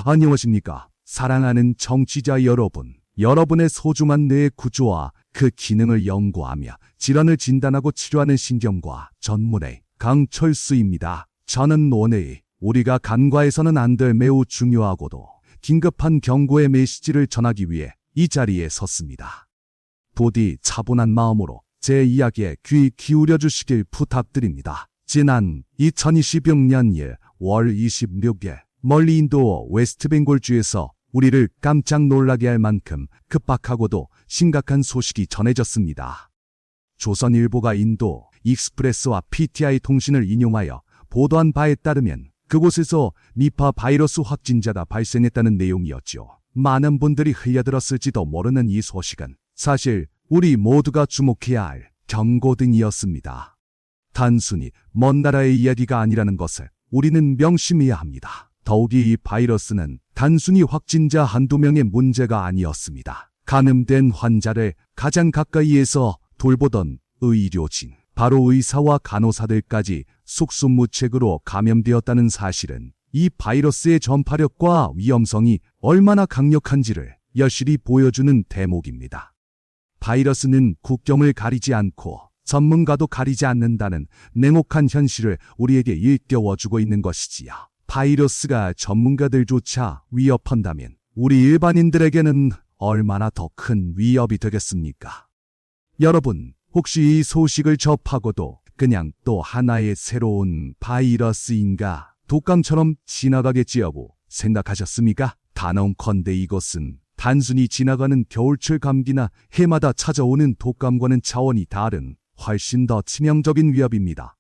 안녕하십니까. 사랑하는 청취자 여러분. 여러분의 소중한 뇌의 구조와 그 기능을 연구하며 질환을 진단하고 치료하는 신경과 전문의 강철수입니다. 저는 오늘 우리가 간과해서는 안 될 매우 중요하고도 긴급한 경고의 메시지를 전하기 위해 이 자리에 섰습니다. 부디 차분한 마음으로 제 이야기에 귀 기울여 주시길 부탁드립니다. 지난 2026년 1월 26일 멀리 인도 웨스트벵골주에서 우리를 깜짝 놀라게 할 만큼 급박하고도 심각한 소식이 전해졌습니다. 조선일보가 인도 익스프레스와 PTI 통신을 인용하여 보도한 바에 따르면 그곳에서 니파 바이러스 확진자가 발생했다는 내용이었죠. 많은 분들이 흘려들었을지도 모르는 이 소식은 사실 우리 모두가 주목해야 할 경고등이었습니다. 단순히 먼 나라의 이야기가 아니라는 것을 우리는 명심해야 합니다. 더욱이 이 바이러스는 단순히 확진자 한두 명의 문제가 아니었습니다. 감염된 환자를 가장 가까이에서 돌보던 의료진, 바로 의사와 간호사들까지 속수무책으로 감염되었다는 사실은 이 바이러스의 전파력과 위험성이 얼마나 강력한지를 여실히 보여주는 대목입니다. 바이러스는 국경을 가리지 않고 전문가도 가리지 않는다는 냉혹한 현실을 우리에게 일깨워주고 있는 것이지요. 바이러스가 전문가들조차 위협한다면 우리 일반인들에게는 얼마나 더 큰 위협이 되겠습니까? 여러분, 혹시 이 소식을 접하고도 그냥 또 하나의 새로운 바이러스인가, 독감처럼 지나가겠지라고 생각하셨습니까? 단언컨대 이것은 단순히 지나가는 겨울철 감기나 해마다 찾아오는 독감과는 차원이 다른 훨씬 더 치명적인 위협입니다.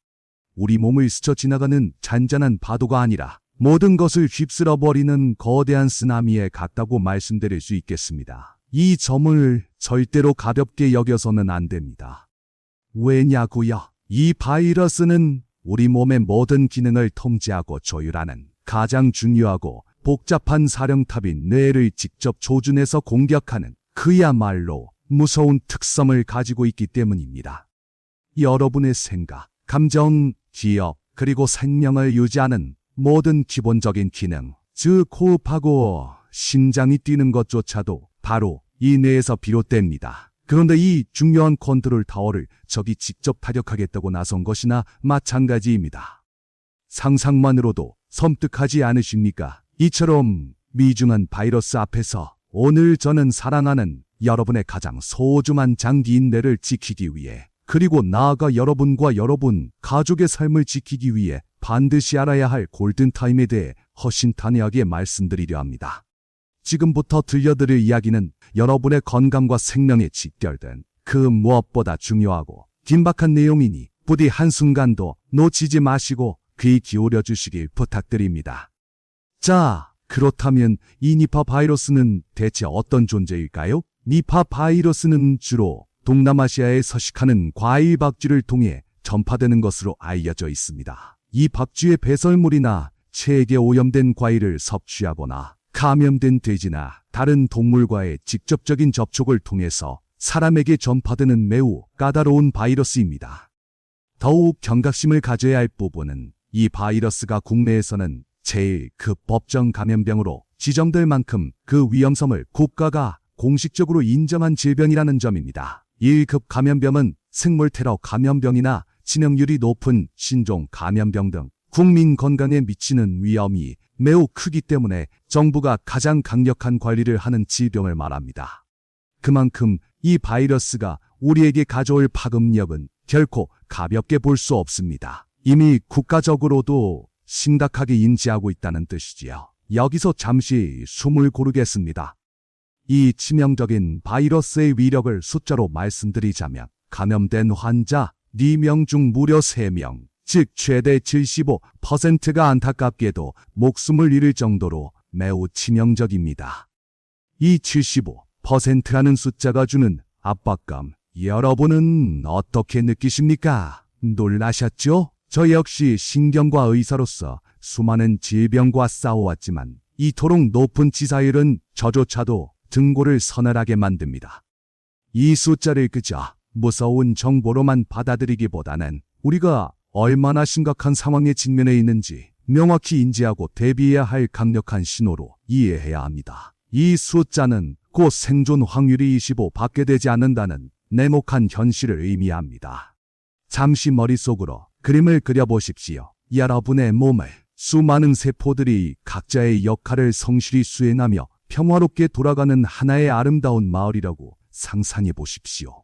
우리 몸을 스쳐 지나가는 잔잔한 파도가 아니라 모든 것을 휩쓸어버리는 거대한 쓰나미에 같다고 말씀드릴 수 있겠습니다. 이 점을 절대로 가볍게 여겨서는 안 됩니다. 왜냐고요? 이 바이러스는 우리 몸의 모든 기능을 통제하고 조율하는 가장 중요하고 복잡한 사령탑인 뇌를 직접 조준해서 공격하는 그야말로 무서운 특성을 가지고 있기 때문입니다. 여러분의 생각, 감정, 기억, 그리고 생명을 유지하는 모든 기본적인 기능, 즉 호흡하고 심장이 뛰는 것조차도 바로 이 뇌에서 비롯됩니다. 그런데 이 중요한 컨트롤 타워를 적이 직접 타격하겠다고 나선 것이나 마찬가지입니다. 상상만으로도 섬뜩하지 않으십니까? 이처럼 미중한 바이러스 앞에서 오늘 저는 사랑하는 여러분의 가장 소중한 장기인 뇌를 지키기 위해, 그리고 나아가 여러분과 여러분 가족의 삶을 지키기 위해 반드시 알아야 할 골든타임에 대해 허심탄회하게 말씀드리려 합니다. 지금부터 들려드릴 이야기는 여러분의 건강과 생명에 직결된 그 무엇보다 중요하고 긴박한 내용이니 부디 한순간도 놓치지 마시고 귀 기울여 주시길 부탁드립니다. 자, 그렇다면 이 니파 바이러스는 대체 어떤 존재일까요? 니파 바이러스는 주로 동남아시아에 서식하는 과일 박쥐를 통해 전파되는 것으로 알려져 있습니다. 이 박쥐의 배설물이나 체액에 오염된 과일을 섭취하거나 감염된 돼지나 다른 동물과의 직접적인 접촉을 통해서 사람에게 전파되는 매우 까다로운 바이러스입니다. 더욱 경각심을 가져야 할 부분은 이 바이러스가 국내에서는 제1급 법정 감염병으로 지정될 만큼 그 위험성을 국가가 공식적으로 인정한 질병이라는 점입니다. 1급 감염병은 생물 테러 감염병이나 치명률이 높은 신종 감염병 등 국민 건강에 미치는 위험이 매우 크기 때문에 정부가 가장 강력한 관리를 하는 질병을 말합니다. 그만큼 이 바이러스가 우리에게 가져올 파급력은 결코 가볍게 볼 수 없습니다. 이미 국가적으로도 심각하게 인지하고 있다는 뜻이지요. 여기서 잠시 숨을 고르겠습니다. 이 치명적인 바이러스의 위력을 숫자로 말씀드리자면 감염된 환자 4명 중 무려 3명, 즉 최대 75%가 안타깝게도 목숨을 잃을 정도로 매우 치명적입니다. 이 75%라는 숫자가 주는 압박감, 여러분은 어떻게 느끼십니까? 놀라셨죠? 저 역시 신경과 의사로서 수많은 질병과 싸워왔지만 이토록 높은 치사율은 저조차도 등골을 서늘하게 만듭니다. 이 숫자를 그저 무서운 정보로만 받아들이기보다는 우리가 얼마나 심각한 상황에 직면해 있는지 명확히 인지하고 대비해야 할 강력한 신호로 이해해야 합니다. 이 숫자는 곧 생존 확률이 25 밖에 되지 않는다는 냉혹한 현실을 의미합니다. 잠시 머릿속으로 그림을 그려보십시오. 여러분의 몸을 수많은 세포들이 각자의 역할을 성실히 수행하며 평화롭게 돌아가는 하나의 아름다운 마을이라고 상상해 보십시오.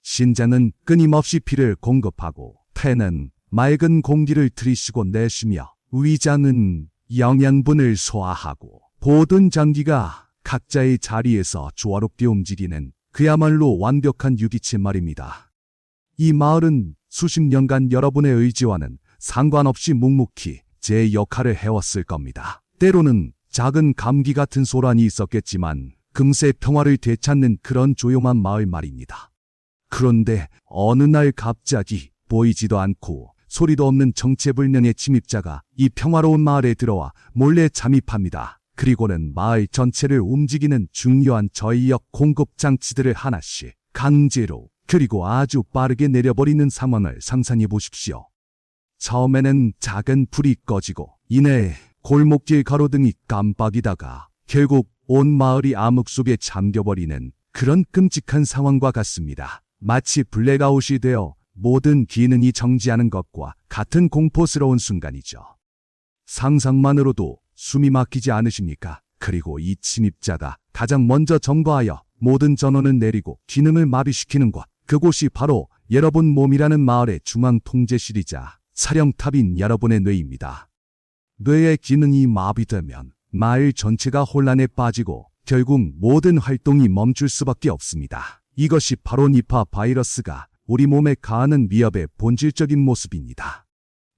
신장은 끊임없이 피를 공급하고 폐는 맑은 공기를 들이쉬고 내쉬며 위장은 영양분을 소화하고 모든 장기가 각자의 자리에서 조화롭게 움직이는 그야말로 완벽한 유기체 말입니다. 이 마을은 수십 년간 여러분의 의지와는 상관없이 묵묵히 제 역할을 해왔을 겁니다. 때로는 작은 감기 같은 소란이 있었겠지만 금세 평화를 되찾는 그런 조용한 마을 말입니다. 그런데 어느 날 갑자기 보이지도 않고 소리도 없는 정체불명의 침입자가 이 평화로운 마을에 들어와 몰래 잠입합니다. 그리고는 마을 전체를 움직이는 중요한 전력 공급 장치들을 하나씩 강제로 그리고 아주 빠르게 내려버리는 상황을 상상해 보십시오. 처음에는 작은 불이 꺼지고 이내 골목길 가로등이 깜빡이다가 결국 온 마을이 암흑 속에 잠겨버리는 그런 끔찍한 상황과 같습니다. 마치 블랙아웃이 되어 모든 기능이 정지하는 것과 같은 공포스러운 순간이죠. 상상만으로도 숨이 막히지 않으십니까? 그리고 이 침입자가 가장 먼저 점거하여 모든 전원을 내리고 기능을 마비시키는 곳, 그곳이 바로 여러분 몸이라는 마을의 중앙 통제실이자 사령탑인 여러분의 뇌입니다. 뇌의 기능이 마비되면 마을 전체가 혼란에 빠지고 결국 모든 활동이 멈출 수밖에 없습니다. 이것이 바로 니파 바이러스가 우리 몸에 가하는 위협의 본질적인 모습입니다.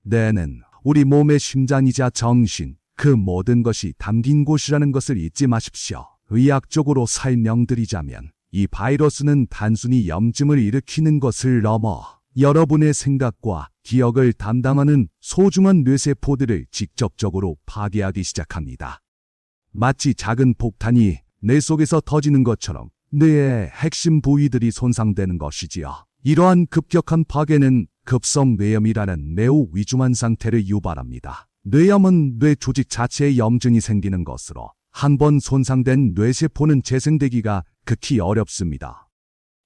뇌는 우리 몸의 심장이자 정신, 그 모든 것이 담긴 곳이라는 것을 잊지 마십시오. 의학적으로 설명드리자면 이 바이러스는 단순히 염증을 일으키는 것을 넘어 여러분의 생각과 기억을 담당하는 소중한 뇌세포들을 직접적으로 파괴하기 시작합니다. 마치 작은 폭탄이 뇌 속에서 터지는 것처럼 뇌의 핵심 부위들이 손상되는 것이지요. 이러한 급격한 파괴는 급성 뇌염이라는 매우 위중한 상태를 유발합니다. 뇌염은 뇌 조직 자체에 염증이 생기는 것으로 한번 손상된 뇌세포는 재생되기가 극히 어렵습니다.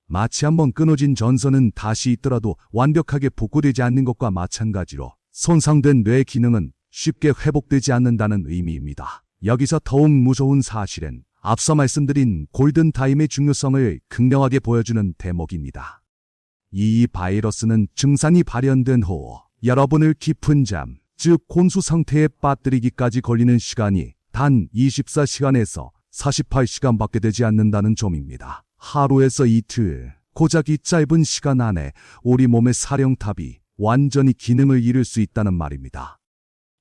마치 한번 끊어진 전선은 다시 있더라도 완벽하게 복구되지 않는 것과 마찬가지로 손상된 뇌 기능은 쉽게 회복되지 않는다는 의미입니다. 여기서 더욱 무서운 사실은 앞서 말씀드린 골든타임의 중요성을 극명하게 보여주는 대목입니다. 이 바이러스는 증상이 발현된 후 여러분을 깊은 잠, 즉 곤수 상태에 빠뜨리기까지 걸리는 시간이 단 24시간에서 48시간밖에 되지 않는다는 점입니다. 하루에서 이틀, 고작 이 짧은 시간 안에 우리 몸의 사령탑이 완전히 기능을 잃을 수 있다는 말입니다.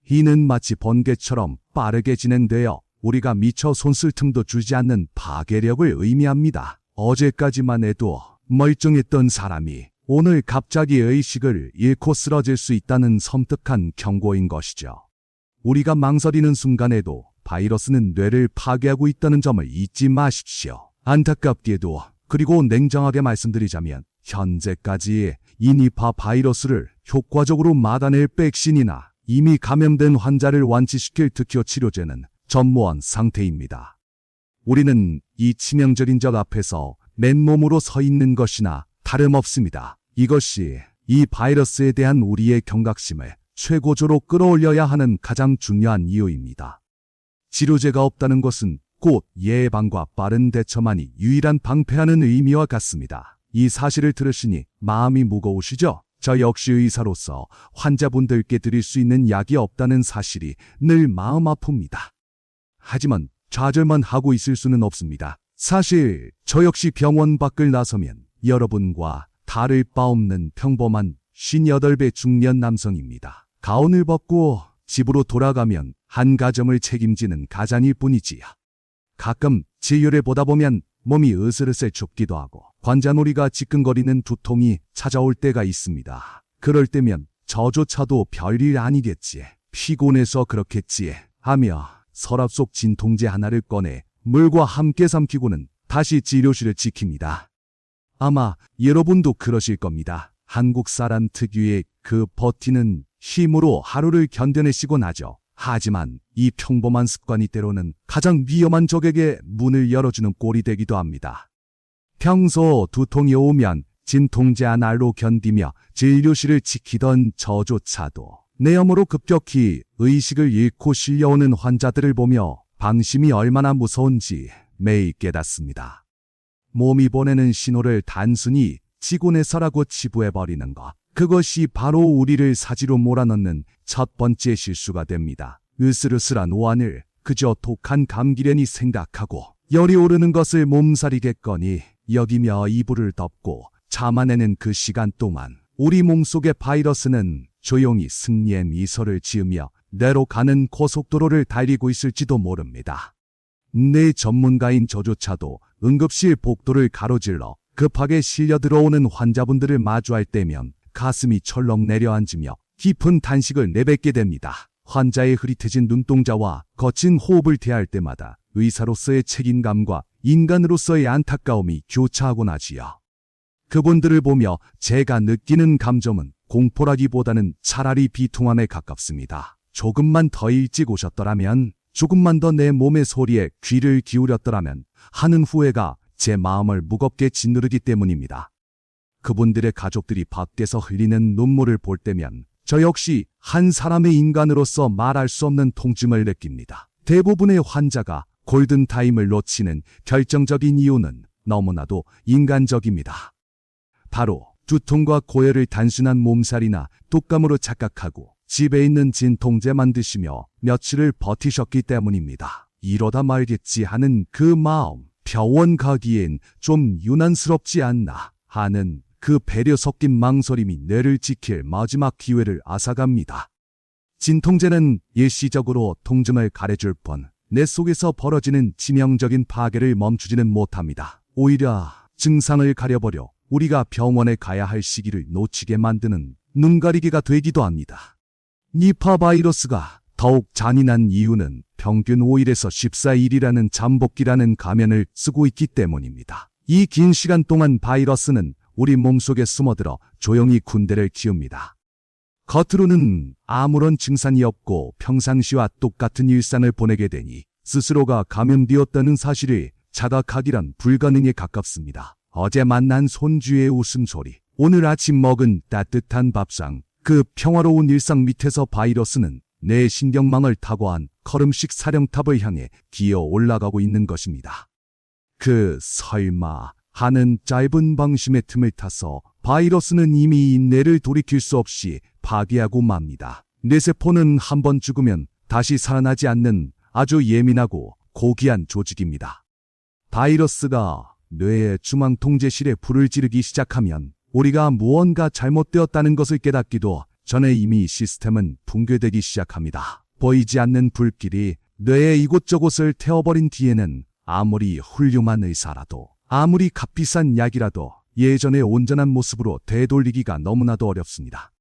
이는 마치 번개처럼 빠르게 진행되어 우리가 미처 손쓸 틈도 주지 않는 파괴력을 의미합니다. 어제까지만 해도 멀쩡했던 사람이 오늘 갑자기 의식을 잃고 쓰러질 수 있다는 섬뜩한 경고인 것이죠. 우리가 망설이는 순간에도 바이러스는 뇌를 파괴하고 있다는 점을 잊지 마십시오. 안타깝게도 그리고 냉정하게 말씀드리자면 현재까지 이 니파 바이러스를 효과적으로 막아낼 백신이나 이미 감염된 환자를 완치시킬 특효 치료제는 전무한 상태입니다. 우리는 이 치명적인 적 앞에서 맨몸으로 서 있는 것이나 다름없습니다. 이것이 이 바이러스에 대한 우리의 경각심을 최고조로 끌어올려야 하는 가장 중요한 이유입니다. 치료제가 없다는 것은 곧 예방과 빠른 대처만이 유일한 방패하는 의미와 같습니다. 이 사실을 들으시니 마음이 무거우시죠? 저 역시 의사로서 환자분들께 드릴 수 있는 약이 없다는 사실이 늘 마음 아픕니다. 하지만 좌절만 하고 있을 수는 없습니다. 사실 저 역시 병원 밖을 나서면 여러분과 다를 바 없는 평범한 58배 중년 남성입니다. 가운을 벗고 집으로 돌아가면 한 가정을 책임지는 가장일 뿐이지요. 가끔 진료를 보다 보면 몸이 으슬으슬 좁기도 하고 관자놀이가 지끈거리는 두통이 찾아올 때가 있습니다. 그럴 때면 저조차도 별일 아니겠지, 피곤해서 그렇겠지 하며 서랍 속 진통제 하나를 꺼내 물과 함께 삼키고는 다시 진료실을 지킵니다. 아마 여러분도 그러실 겁니다. 한국 사람 특유의 그 버티는 힘으로 하루를 견뎌내시곤 하죠. 하지만 이 평범한 습관이 때로는 가장 위험한 적에게 문을 열어주는 꼴이 되기도 합니다. 평소 두통이 오면 진통제 하나로 견디며 진료실을 지키던 저조차도 뇌염으로 급격히 의식을 잃고 실려오는 환자들을 보며 방심이 얼마나 무서운지 매일 깨닫습니다. 몸이 보내는 신호를 단순히 지고내서라고 치부해버리는 것. 그것이 바로 우리를 사지로 몰아넣는 첫 번째 실수가 됩니다. 으슬으슬한 오한을 그저 독한 감기려니 생각하고 열이 오르는 것을 몸살이겠거니 여기며 이불을 덮고 참아내는 그 시간 동안 우리 몸속의 바이러스는 조용히 승리의 미소를 지으며 내로 가는 고속도로를 달리고 있을지도 모릅니다. 뇌 전문가인 저조차도 응급실 복도를 가로질러 급하게 실려 들어오는 환자분들을 마주할 때면 가슴이 철렁 내려앉으며 깊은 탄식을 내뱉게 됩니다. 환자의 흐릿해진 눈동자와 거친 호흡을 대할 때마다 의사로서의 책임감과 인간으로서의 안타까움이 교차하곤 하지요. 그분들을 보며 제가 느끼는 감정은 공포라기보다는 차라리 비통함에 가깝습니다. 조금만 더 일찍 오셨더라면, 조금만 더 내 몸의 소리에 귀를 기울였더라면 하는 후회가 제 마음을 무겁게 짓누르기 때문입니다. 그분들의 가족들이 밖에서 흘리는 눈물을 볼 때면 저 역시 한 사람의 인간으로서 말할 수 없는 통증을 느낍니다. 대부분의 환자가 골든타임을 놓치는 결정적인 이유는 너무나도 인간적입니다. 바로 두통과 고열을 단순한 몸살이나 독감으로 착각하고 집에 있는 진통제만 드시며 며칠을 버티셨기 때문입니다. 이러다 말겠지 하는 그 마음, 병원 가기엔 좀 유난스럽지 않나 하는 그 배려 섞인 망설임이 뇌를 지킬 마지막 기회를 앗아갑니다. 진통제는 일시적으로 통증을 가려줄 뿐 뇌 속에서 벌어지는 치명적인 파괴를 멈추지는 못합니다. 오히려 증상을 가려버려 우리가 병원에 가야 할 시기를 놓치게 만드는 눈가리개가 되기도 합니다. 니파 바이러스가 더욱 잔인한 이유는 평균 5일에서 14일이라는 잠복기라는 가면을 쓰고 있기 때문입니다. 이 긴 시간 동안 바이러스는 우리 몸속에 숨어들어 조용히 군대를 키웁니다. 겉으로는 아무런 증상이 없고 평상시와 똑같은 일상을 보내게 되니 스스로가 감염되었다는 사실을 자각하기란 불가능에 가깝습니다. 어제 만난 손주의 웃음소리, 오늘 아침 먹은 따뜻한 밥상, 그 평화로운 일상 밑에서 바이러스는 내 신경망을 타고한 걸음식 사령탑을 향해 기어 올라가고 있는 것입니다. 그 설마 하는 짧은 방심의 틈을 타서 바이러스는 이미 뇌를 돌이킬 수 없이 파괴하고 맙니다. 뇌세포는 한번 죽으면 다시 살아나지 않는 아주 예민하고 고귀한 조직입니다. 바이러스가 뇌의 중앙통제실에 불을 지르기 시작하면 우리가 무언가 잘못되었다는 것을 깨닫기도 전에 이미 시스템은 붕괴되기 시작합니다. 보이지 않는 불길이 뇌의 이곳저곳을 태워버린 뒤에는 아무리 훌륭한 의사라도, 아무리 값비싼 약이라도 예전의 온전한 모습으로 되돌리기가 너무나도 어렵습니다.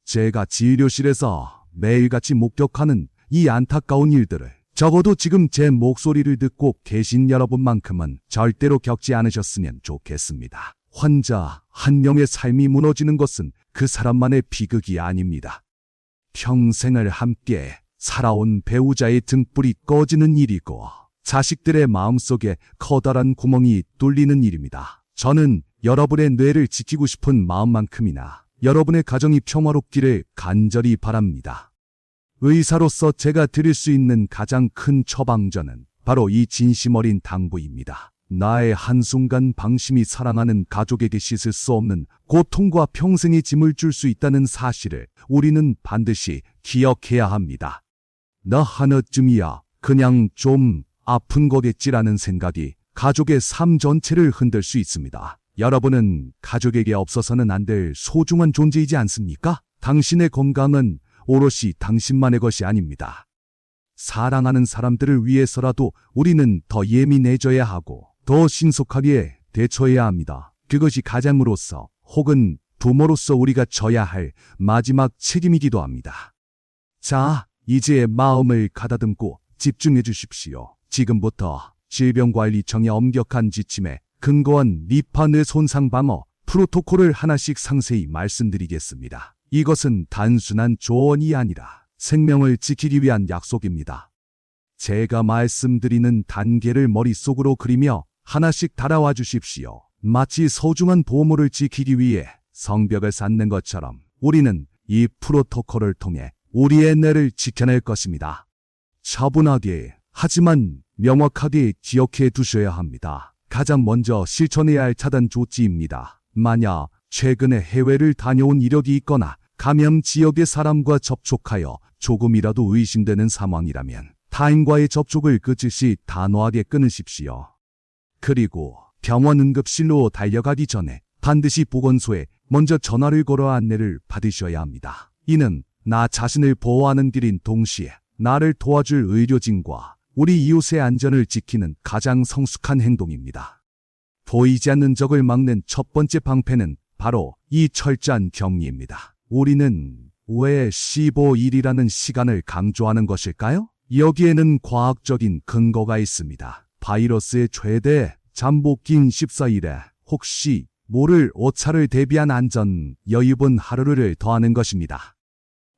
제가 진료실에서 매일같이 목격하는 이 안타까운 일들을 적어도 지금 제 목소리를 듣고 계신 여러분만큼은 절대로 겪지 않으셨으면 좋겠습니다. 환자 한 명의 삶이 무너지는 것은 그 사람만의 비극이 아닙니다. 평생을 함께 살아온 배우자의 등불이 꺼지는 일이고 자식들의 마음속에 커다란 구멍이 뚫리는 일입니다. 저는 여러분의 뇌를 지키고 싶은 마음만큼이나 여러분의 가정이 평화롭기를 간절히 바랍니다. 의사로서 제가 드릴 수 있는 가장 큰 처방전은 바로 이 진심 어린 당부입니다. 나의 한순간 방심이 사랑하는 가족에게 씻을 수 없는 고통과 평생의 짐을 줄 수 있다는 사실을 우리는 반드시 기억해야 합니다. 나 하나쯤이야 그냥 좀 아픈 거겠지라는 생각이 가족의 삶 전체를 흔들 수 있습니다. 여러분은 가족에게 없어서는 안 될 소중한 존재이지 않습니까? 당신의 건강은 오롯이 당신만의 것이 아닙니다. 사랑하는 사람들을 위해서라도 우리는 더 예민해져야 하고 더 신속하게 대처해야 합니다. 그것이 가장으로서 혹은 부모로서 우리가 져야 할 마지막 책임이기도 합니다. 자, 이제 마음을 가다듬고 집중해 주십시오. 지금부터 질병관리청의 엄격한 지침에 근거한 니파 뇌 손상 방어 프로토콜을 하나씩 상세히 말씀드리겠습니다. 이것은 단순한 조언이 아니라 생명을 지키기 위한 약속입니다. 제가 말씀드리는 단계를 머릿속으로 그리며 하나씩 따라와 주십시오. 마치 소중한 보물을 지키기 위해 성벽을 쌓는 것처럼 우리는 이 프로토콜을 통해 우리의 뇌를 지켜낼 것입니다. 차분하게 하지만 명확하게 기억해 두셔야 합니다. 가장 먼저 실천해야 할 차단 조치입니다. 만약 최근에 해외를 다녀온 이력이 있거나 감염 지역의 사람과 접촉하여 조금이라도 의심되는 상황이라면 타인과의 접촉을 끝일시 단호하게 끊으십시오. 그리고 병원 응급실로 달려가기 전에 반드시 보건소에 먼저 전화를 걸어 안내를 받으셔야 합니다. 이는 나 자신을 보호하는 길인 동시에 나를 도와줄 의료진과 우리 이웃의 안전을 지키는 가장 성숙한 행동입니다. 보이지 않는 적을 막는 첫 번째 방패는 바로 이 철저한 격리입니다. 우리는 왜 15일이라는 시간을 강조하는 것일까요? 여기에는 과학적인 근거가 있습니다. 바이러스의 최대 잠복기인 14일에 혹시 모를 오차를 대비한 안전 여유분 하루를 더하는 것입니다.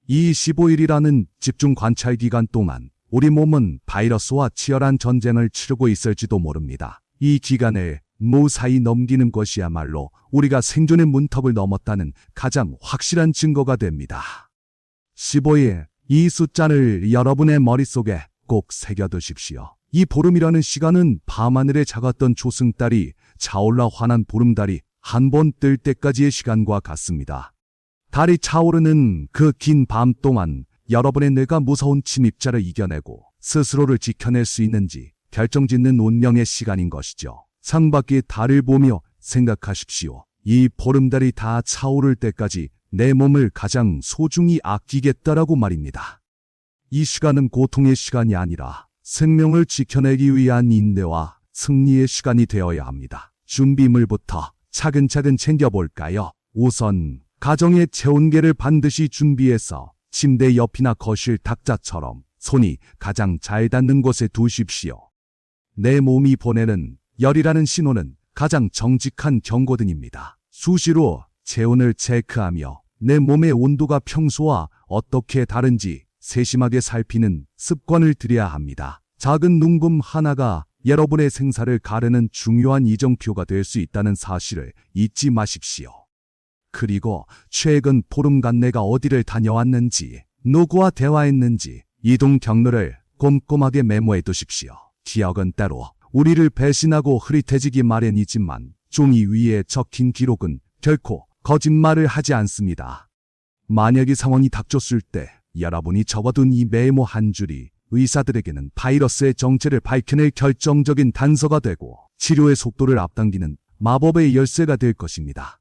이 15일이라는 집중 관찰 기간 동안 우리 몸은 바이러스와 치열한 전쟁을 치르고 있을지도 모릅니다. 이 기간을 무사히 넘기는 것이야말로 우리가 생존의 문턱을 넘었다는 가장 확실한 증거가 됩니다. 15일, 이 숫자를 여러분의 머릿속에 꼭 새겨두십시오. 이 보름이라는 시간은 밤하늘에 작았던 조승달이 차올라 환한 보름달이 한 번 뜰 때까지의 시간과 같습니다. 달이 차오르는 그 긴 밤 동안 여러분의 뇌가 무서운 침입자를 이겨내고 스스로를 지켜낼 수 있는지 결정짓는 운명의 시간인 것이죠. 창밖의 달을 보며 생각하십시오. 이 보름달이 다 차오를 때까지 내 몸을 가장 소중히 아끼겠다라고 말입니다. 이 시간은 고통의 시간이 아니라 생명을 지켜내기 위한 인내와 승리의 시간이 되어야 합니다. 준비물부터 차근차근 챙겨볼까요? 우선 가정의 체온계를 반드시 준비해서 침대 옆이나 거실 탁자처럼 손이 가장 잘 닿는 곳에 두십시오. 내 몸이 보내는 열이라는 신호는 가장 정직한 경고등입니다. 수시로 체온을 체크하며 내 몸의 온도가 평소와 어떻게 다른지 세심하게 살피는 습관을 들여야 합니다. 작은 눈금 하나가 여러분의 생사를 가르는 중요한 이정표가 될 수 있다는 사실을 잊지 마십시오. 그리고 최근 보름간 내가 어디를 다녀왔는지, 누구와 대화했는지 이동 경로를 꼼꼼하게 메모해 두십시오. 기억은 때로 우리를 배신하고 흐릿해지기 마련이지만 종이 위에 적힌 기록은 결코 거짓말을 하지 않습니다. 만약 이 상황이 닥쳤을 때 여러분이 적어둔 이 메모 한 줄이 의사들에게는 바이러스의 정체를 밝혀낼 결정적인 단서가 되고 치료의 속도를 앞당기는 마법의 열쇠가 될 것입니다.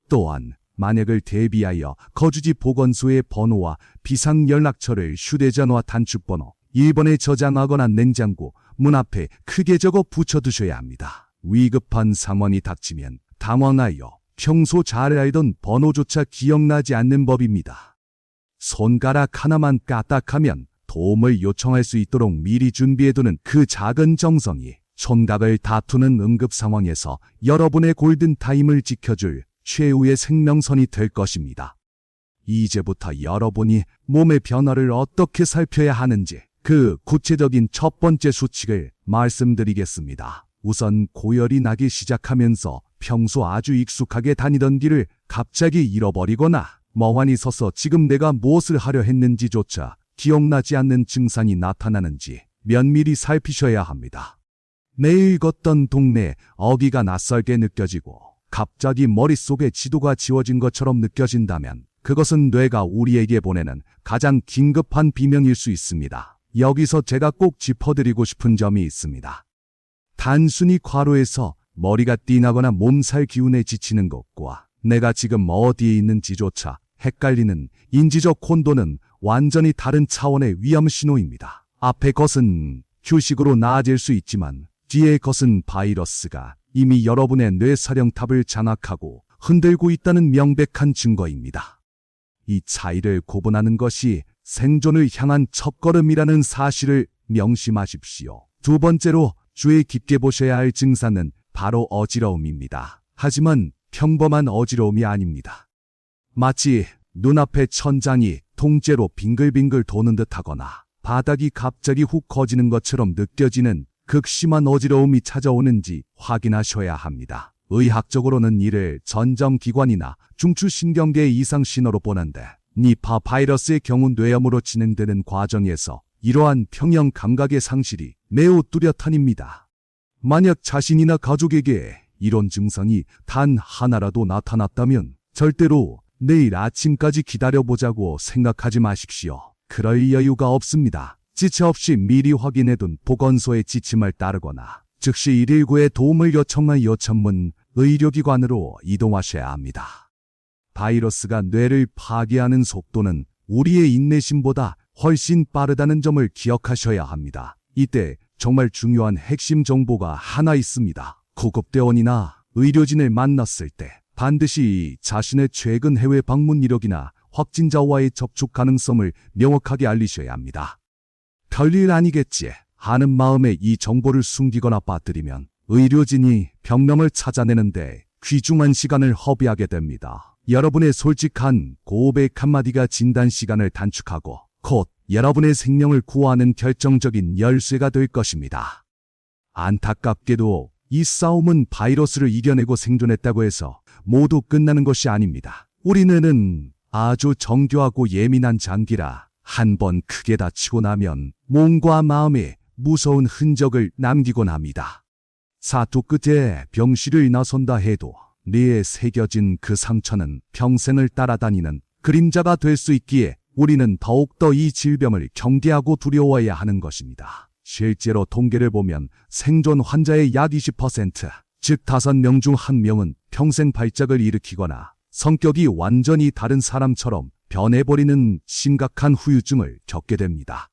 또한 만약을 대비하여 거주지 보건소의 번호와 비상연락처를 휴대전화 단축번호 1번에 저장하거나 냉장고 문 앞에 크게 적어 붙여두셔야 합니다. 위급한 상황이 닥치면 당황하여 평소 잘 알던 번호조차 기억나지 않는 법입니다. 손가락 하나만 까딱하면 도움을 요청할 수 있도록 미리 준비해두는 그 작은 정성이 총각을 다투는 응급 상황에서 여러분의 골든타임을 지켜줄 최후의 생명선이 될 것입니다. 이제부터 여러분이 몸의 변화를 어떻게 살펴야 하는지 그 구체적인 첫 번째 수칙을 말씀드리겠습니다. 우선 고열이 나기 시작하면서 평소 아주 익숙하게 다니던 길을 갑자기 잃어버리거나 멍하니 서서 지금 내가 무엇을 하려 했는지조차 기억나지 않는 증상이 나타나는지 면밀히 살피셔야 합니다. 매일 걷던 동네 어귀가 낯설게 느껴지고 갑자기 머릿속에 지도가 지워진 것처럼 느껴진다면 그것은 뇌가 우리에게 보내는 가장 긴급한 비명일 수 있습니다. 여기서 제가 꼭 짚어드리고 싶은 점이 있습니다. 단순히 과로해서 머리가 띵하거나 몸살 기운에 지치는 것과 내가 지금 어디에 있는지조차 헷갈리는 인지적 혼돈은 완전히 다른 차원의 위험 신호입니다. 앞의 것은 휴식으로 나아질 수 있지만 뒤의 것은 바이러스가 이미 여러분의 뇌사령탑을 장악하고 흔들고 있다는 명백한 증거입니다. 이 차이를 구분하는 것이 생존을 향한 첫걸음이라는 사실을 명심하십시오. 두 번째로 주의 깊게 보셔야 할 증상은 바로 어지러움입니다. 하지만 평범한 어지러움이 아닙니다. 마치 눈앞의 천장이 통째로 빙글빙글 도는 듯하거나 바닥이 갑자기 훅 커지는 것처럼 느껴지는 극심한 어지러움이 찾아오는지 확인하셔야 합니다. 의학적으로는 이를 전정기관이나 중추신경계의 이상 신호로 보는데 니파 바이러스의 경우 뇌염으로 진행되는 과정에서 이러한 평형 감각의 상실이 매우 뚜렷한입니다. 만약 자신이나 가족에게 이런 증상이 단 하나라도 나타났다면 절대로 내일 아침까지 기다려보자고 생각하지 마십시오. 그럴 여유가 없습니다. 지체 없이 미리 확인해둔 보건소의 지침을 따르거나 즉시 119에 도움을 요청하여 전문 의료기관으로 이동하셔야 합니다. 바이러스가 뇌를 파괴하는 속도는 우리의 인내심보다 훨씬 빠르다는 점을 기억하셔야 합니다. 이때 정말 중요한 핵심 정보가 하나 있습니다. 구급대원이나 의료진을 만났을 때 반드시 자신의 최근 해외 방문 이력이나 확진자와의 접촉 가능성을 명확하게 알리셔야 합니다. 별일 아니겠지 하는 마음에 이 정보를 숨기거나 빠뜨리면 의료진이 병명을 찾아내는데 귀중한 시간을 허비하게 됩니다. 여러분의 솔직한 고백 한마디가 진단 시간을 단축하고 곧 여러분의 생명을 구하는 결정적인 열쇠가 될 것입니다. 안타깝게도 이 싸움은 바이러스를 이겨내고 생존했다고 해서 모두 끝나는 것이 아닙니다. 우리 뇌는 아주 정교하고 예민한 장기라 한 번 크게 다치고 나면 몸과 마음에 무서운 흔적을 남기곤 합니다. 사투 끝에 병실을 나선다 해도 뇌에 새겨진 그 상처는 평생을 따라다니는 그림자가 될 수 있기에 우리는 더욱더 이 질병을 경계하고 두려워해야 하는 것입니다. 실제로 통계를 보면 생존 환자의 약 20%, 즉 5명 중 1명은 평생 발작을 일으키거나 성격이 완전히 다른 사람처럼 변해버리는 심각한 후유증을 겪게 됩니다.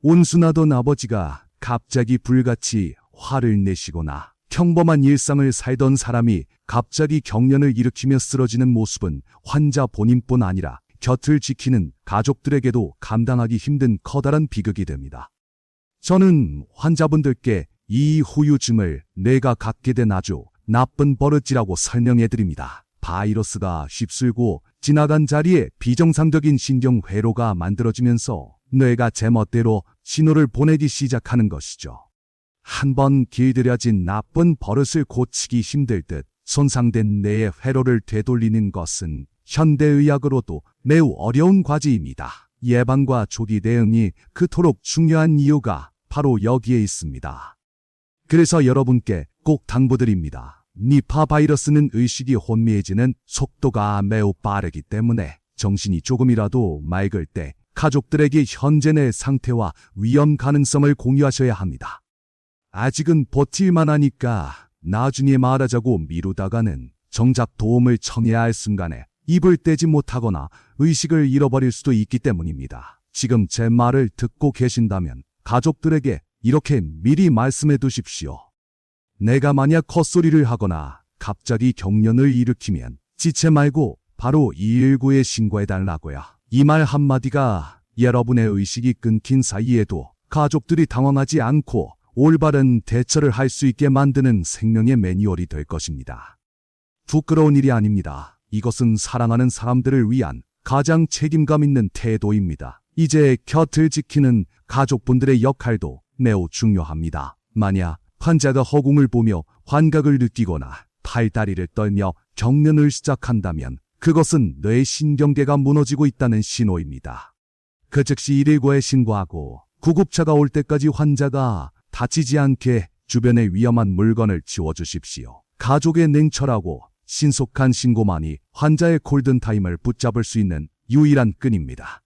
온순하던 아버지가 갑자기 불같이 화를 내시거나 평범한 일상을 살던 사람이 갑자기 경련을 일으키며 쓰러지는 모습은 환자 본인뿐 아니라 곁을 지키는 가족들에게도 감당하기 힘든 커다란 비극이 됩니다. 저는 환자분들께 이 후유증을 뇌가 갖게 된 아주 나쁜 버릇이라고 설명해드립니다. 바이러스가 휩쓸고 지나간 자리에 비정상적인 신경 회로가 만들어지면서 뇌가 제멋대로 신호를 보내기 시작하는 것이죠. 한번 길들여진 나쁜 버릇을 고치기 힘들 듯 손상된 뇌의 회로를 되돌리는 것은 현대의학으로도 매우 어려운 과제입니다. 예방과 조기 대응이 그토록 중요한 이유가 바로 여기에 있습니다. 그래서 여러분께 꼭 당부드립니다. 니파 바이러스는 의식이 혼미해지는 속도가 매우 빠르기 때문에 정신이 조금이라도 맑을 때 가족들에게 현재 내 상태와 위험 가능성을 공유하셔야 합니다. 아직은 버틸만 하니까 나중에 말하자고 미루다가는 정작 도움을 청해야 할 순간에 입을 떼지 못하거나 의식을 잃어버릴 수도 있기 때문입니다. 지금 제 말을 듣고 계신다면 가족들에게 이렇게 미리 말씀해 두십시오. 내가 만약 헛소리를 하거나 갑자기 경련을 일으키면 지체 말고 바로 119에 신고해달라고요. 이 말 한마디가 여러분의 의식이 끊긴 사이에도 가족들이 당황하지 않고 올바른 대처를 할 수 있게 만드는 생명의 매뉴얼이 될 것입니다. 부끄러운 일이 아닙니다. 이것은 사랑하는 사람들을 위한 가장 책임감 있는 태도입니다. 이제 곁을 지키는 가족분들의 역할도 매우 중요합니다. 만약 환자가 허공을 보며 환각을 느끼거나 팔다리를 떨며 경련을 시작한다면 그것은 뇌 신경계가 무너지고 있다는 신호입니다. 그 즉시 119에 신고하고 구급차가 올 때까지 환자가 다치지 않게 주변의 위험한 물건을 치워주십시오. 가족의 냉철하고 신속한 신고만이 환자의 골든타임을 붙잡을 수 있는 유일한 끈입니다.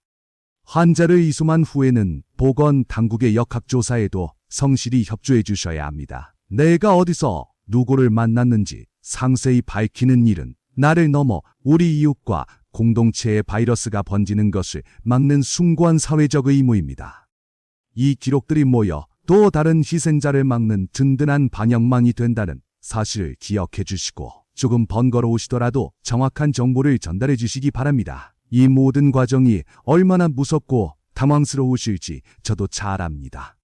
환자를 이송한 후에는 보건 당국의 역학조사에도 성실히 협조해 주셔야 합니다. 내가 어디서 누구를 만났는지 상세히 밝히는 일은 나를 넘어 우리 이웃과 공동체의 바이러스가 번지는 것을 막는 숭고한 사회적 의무입니다. 이 기록들이 모여 또 다른 희생자를 막는 든든한 방역망이 된다는 사실을 기억해 주시고 조금 번거로우시더라도 정확한 정보를 전달해 주시기 바랍니다. 이 모든 과정이 얼마나 무섭고 당황스러우실지 저도 잘 압니다.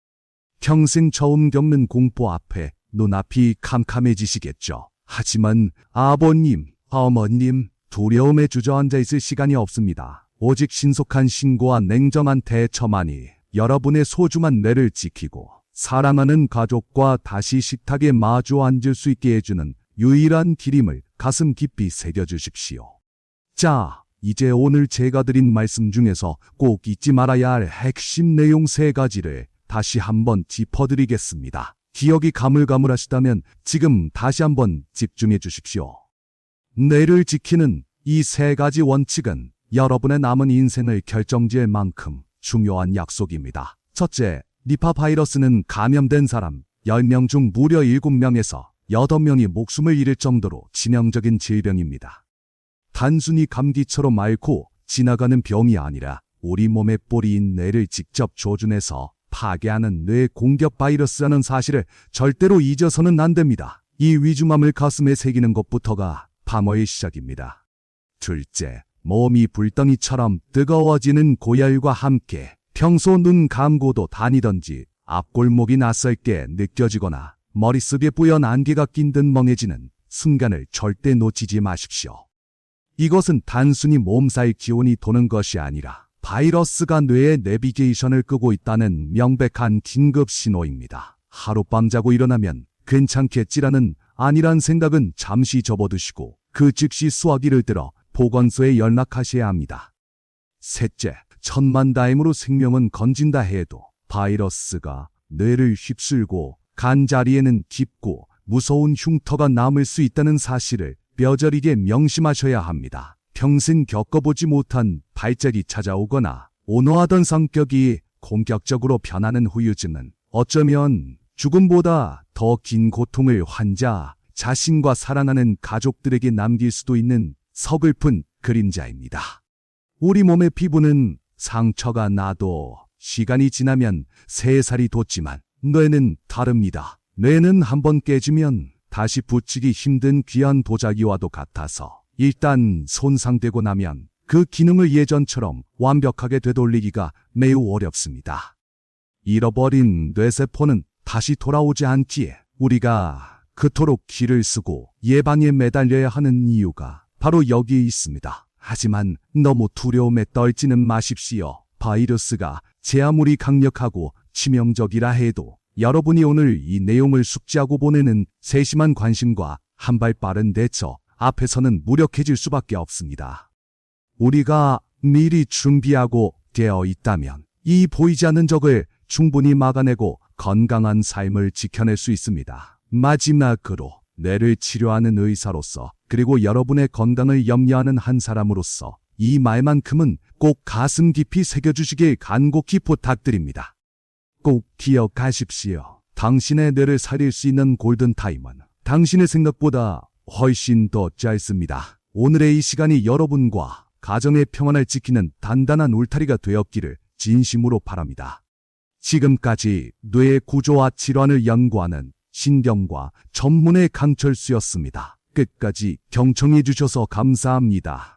평생 처음 겪는 공포 앞에 눈앞이 캄캄해지시겠죠. 하지만 아버님, 어머님, 두려움에 주저앉아 있을 시간이 없습니다. 오직 신속한 신고와 냉정한 대처만이 여러분의 소중한 뇌를 지키고 사랑하는 가족과 다시 식탁에 마주 앉을 수 있게 해주는 유일한 길임을 가슴 깊이 새겨주십시오. 자, 이제 오늘 제가 드린 말씀 중에서 꼭 잊지 말아야 할 핵심 내용 3가지를 다시 한번 짚어드리겠습니다. 기억이 가물가물하시다면 지금 다시 한번 집중해 주십시오. 뇌를 지키는 이 3가지 원칙은 여러분의 남은 인생을 결정지을 만큼 중요한 약속입니다. 첫째, 니파 바이러스는 감염된 사람 10명 중 무려 7명에서 8명이 목숨을 잃을 정도로 치명적인 질병입니다. 단순히 감기처럼 앓고 지나가는 병이 아니라 우리 몸의 뿌리인 뇌를 직접 조준해서 파괴하는 뇌 공격 바이러스라는 사실을 절대로 잊어서는 안 됩니다. 이 위중함을 가슴에 새기는 것부터가 방어의 시작입니다. 둘째, 몸이 불덩이처럼 뜨거워지는 고열과 함께 평소 눈 감고도 다니던지 앞골목이 낯설게 느껴지거나 머릿속에 뿌연 안개가 낀 듯 멍해지는 순간을 절대 놓치지 마십시오. 이것은 단순히 몸살 기운이 도는 것이 아니라 바이러스가 뇌의 내비게이션을 끄고 있다는 명백한 긴급 신호입니다. 하룻밤 자고 일어나면 괜찮겠지라는 안일한 생각은 잠시 접어두시고 그 즉시 수화기를 들어 보건소에 연락하셔야 합니다. 셋째, 천만다행으로 생명은 건진다 해도 바이러스가 뇌를 휩쓸고 간 자리에는 깊고 무서운 흉터가 남을 수 있다는 사실을 뼈저리게 명심하셔야 합니다. 평생 겪어보지 못한 발작이 찾아오거나 온화하던 성격이 공격적으로 변하는 후유증은 어쩌면 죽음보다 더 긴 고통을 환자, 자신과 사랑하는 가족들에게 남길 수도 있는 서글픈 그림자입니다. 우리 몸의 피부는 상처가 나도 시간이 지나면 새살이 돋지만 뇌는 다릅니다. 뇌는 한번 깨지면 다시 붙이기 힘든 귀한 도자기와도 같아서 일단 손상되고 나면 그 기능을 예전처럼 완벽하게 되돌리기가 매우 어렵습니다. 잃어버린 뇌세포는 다시 돌아오지 않기에 우리가 그토록 기를 쓰고 예방에 매달려야 하는 이유가 바로 여기에 있습니다. 하지만 너무 두려움에 떨지는 마십시오. 바이러스가 제 아무리 강력하고 치명적이라 해도 여러분이 오늘 이 내용을 숙지하고 보내는 세심한 관심과 한 발 빠른 대처 앞에서는 무력해질 수밖에 없습니다. 우리가 미리 준비하고 되어 있다면 이 보이지 않는 적을 충분히 막아내고 건강한 삶을 지켜낼 수 있습니다. 마지막으로 뇌를 치료하는 의사로서 그리고 여러분의 건강을 염려하는 한 사람으로서 이 말만큼은 꼭 가슴 깊이 새겨주시길 간곡히 부탁드립니다. 꼭 기억하십시오. 당신의 뇌를 살릴 수 있는 골든타임은 당신의 생각보다 훨씬 더 짧습니다. 오늘의 이 시간이 여러분과 가정의 평안을 지키는 단단한 울타리가 되었기를 진심으로 바랍니다. 지금까지 뇌의 구조와 질환을 연구하는 신경과 전문의 강철수였습니다. 끝까지 경청해 주셔서 감사합니다.